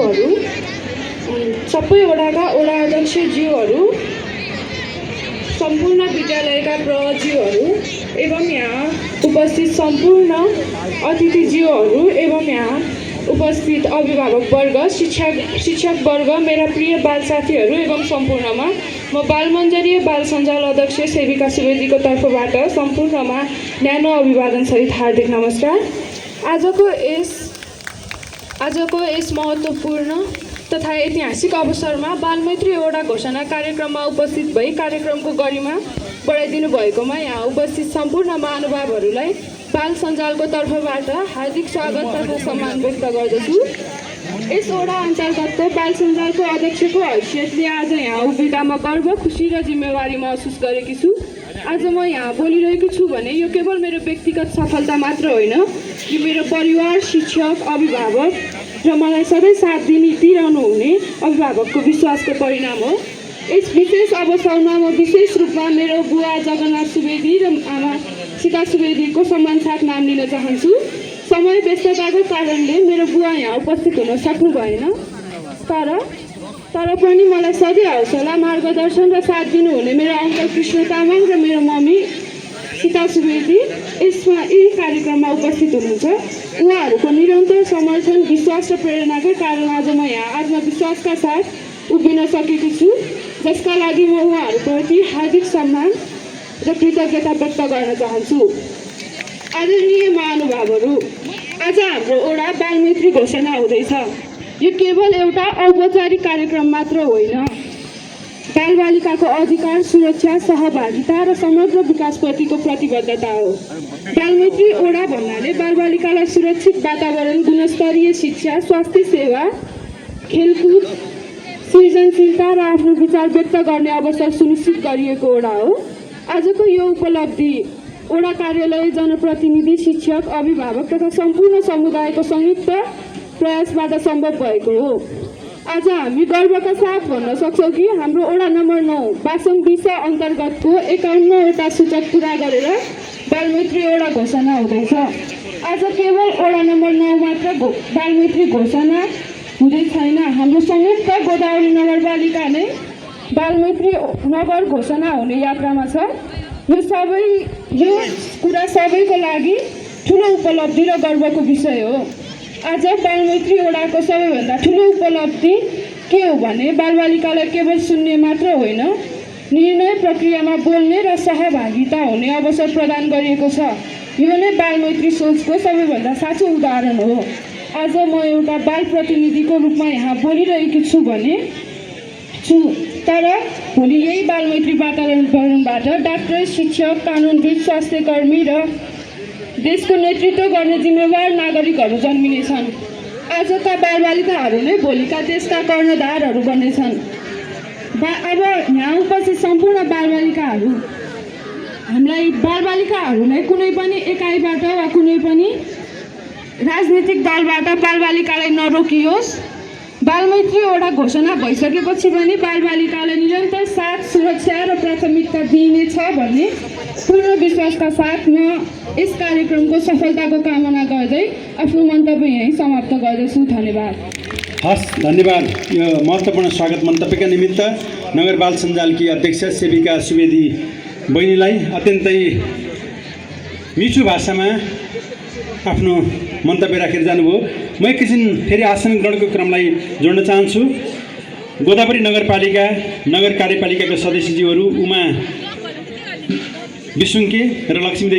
ज्यूहरू, सबै वडाका वडा अध्यक्षज्यूहरू, सम्पूर्ण विद्यालयका प्रज्यूहरू एवं यहाँ उपस्थित सम्पूर्ण अतिथिज्यूहरू एवं यहाँ उपस्थित अभिभावक वर्ग, शिक्षक वर्ग, मेरा प्रिय बाल साथीहरू एवं सम्पूर्णमा म बालमञ्जरी बाल सञ्जाल अध्यक्ष सेविका सुवेदीको तर्फबाट सम्पूर्णमा न्यानो अभिवादन सहित हार्दिक नमस्कार। आजको यस महत्त्वपूर्ण तथा ऐतिहासिक अवसरमा बालमैत्री वडा घोषणा कार्यक्रममा उपस्थित भई कार्यक्रमको गरिमा बढाइदिनु भएकोमा यहाँ उपस्थित सम्पूर्ण महानुभावहरूलाई बाल सञ्जालको तर्फबाट हार्दिक स्वागत तथा सम्मान व्यक्त गर्दछु। यस वडा अन्तर्गतको बाल सञ्जालको अध्यक्षको हैसियतले आज यहाँ उभिँदा म गर्व, खुसी र जिम्मेवारी महसुस गरेकी छु। आज म यहाँ बोलिरहेको छु भने यो केवल मेरो व्यक्तिगत सफलता मात्र होइन, यो मेरो परिवार, शिक्षक, अभिभावक र मलाई सधैँ साथ दिइरहनु हुने अभिभावकको विश्वासको परिणाम हो। यस विशेष अवसरमा म विशेष रूपमा मेरो बुवा जगन्नाथ सुवेदी र आमा सीता सुवेदीको सम्मान साथ नाम लिन चाहन्छु। समय व्यस्तताको कारणले मेरो बुवा यहाँ उपस्थित हुन सक्नु भएन, तर पनि मलाई सधैँ हौसला, मार्गदर्शन र साथ दिनुहुने मेरो अङ्कल कृष्ण तामाङ र मेरो मम्मी सीता सुवेदी यही कार्यक्रममा उपस्थित हुनुहुन्छ। उहाँहरूको निरन्तर समर्थन, विश्वास र प्रेरणाकै कारण आज म यहाँ आत्मविश्वासका साथ उभिन सकेकी छु, जसका लागि म उहाँहरूप्रति हार्दिक सम्मान र कृतज्ञता व्यक्त गर्न चाहन्छु। आदरणीय महानुभावहरू, आज हाम्रो वडा बालमैत्री घोषणा हुँदैछ। यो केवल एउटा औपचारिक कार्यक्रम मात्र होइन, बालबालिकाको अधिकार, सुरक्षा, सहभागिता र समग्र विकासप्रतिको प्रतिबद्धता हो। बालमैत्री वडा भन्नाले बालबालिकालाई सुरक्षित वातावरण, गुणस्तरीय शिक्षा, स्वास्थ्य सेवा, खेलकुद, सृजनशीलता र आफ्नो विचार व्यक्त गर्ने अवसर सुनिश्चित गरिएको वडा हो। आजको यो उपलब्धि वडा कार्यालय, जनप्रतिनिधि, शिक्षक, अभिभावक तथा सम्पूर्ण समुदायको संयुक्त प्रयासबाट सम्भव भएको हो। आज हामी गर्वका साथ भन्न सक्छौँ कि हाम्रो वडा नम्बर 9 बासङ विषय अन्तर्गतको 51वटा सूचक पुरा गरेर बालमैत्री वडा घोषणा हुँदैछ। आज केवल वडा नम्बर 9 मात्र बालमैत्री घोषणा हुँदै छैन, हाम्रो संयुक्त गोदावरी नगरपालिका नै बालमैत्री नगर घोषणा हुने यात्रामा छ। यो कुरा सबैको लागि ठुलो उपलब्धि र गर्वको विषय हो। आज बालमैत्री वडाको सबैभन्दा ठुलो उपलब्धि के हो भने बालबालिकालाई केवल सुन्ने मात्र होइन, निर्णय प्रक्रियामा बोल्ने र सहभागिता हुने अवसर प्रदान गरिएको छ। यो नै बालमैत्री सोचको सबैभन्दा साँचो उदाहरण हो। आज म एउटा बाल प्रतिनिधिको रूपमा यहाँ बोलिरहेकी छु, तर भोलि यही बालमैत्री वातावरणबाट डाक्टर, शिक्षक, कानुनविद, स्वास्थ्यकर्मी र देशको नेतृत्व गर्ने जिम्मेवार नागरिकहरू जन्मिनेछन्। आजका बालबालिकाहरू नै भोलिका देशका कर्णधारहरू बन्नेछन्। अब यहाँ उपस्थित सम्पूर्ण बालबालिकाहरूलाई कुनै पनि एकाइबाट वा कुनै पनि राजनीतिक दलबाट बालबालिकालाई नरोकियोस्। बालमैत्री वडा घोषणा भइसकेपछि पनि बालबालिकालाई निरन्तर साथ, सुरक्षा र प्राथमिकता दिइनेछ भन्ने पूर्ण विश्वासका साथ म यस कार्यक्रमको सफलताको कामना गर्दै आफ्नो मन्तव्य यहीँ समाप्त गर्दछु। धन्यवाद। हस्, धन्यवाद। यो महत्त्वपूर्ण स्वागत मन्तव्यका निमित्त नगर बाल सञ्जालकी अध्यक्ष सेविका सुवेदी बहिनीलाई अत्यन्तै मिठो भाषामा आफ्नो मन्तव्य राखेर जानुभयो। म एकैछिन फेरि आसन ग्रहणको क्रमलाई जोड्न चाहन्छु। गोदावरी नगरपालिका नगर कार्यपालिकाका सदस्यज्यूहरू उमा विसुङ्के र लक्ष्मी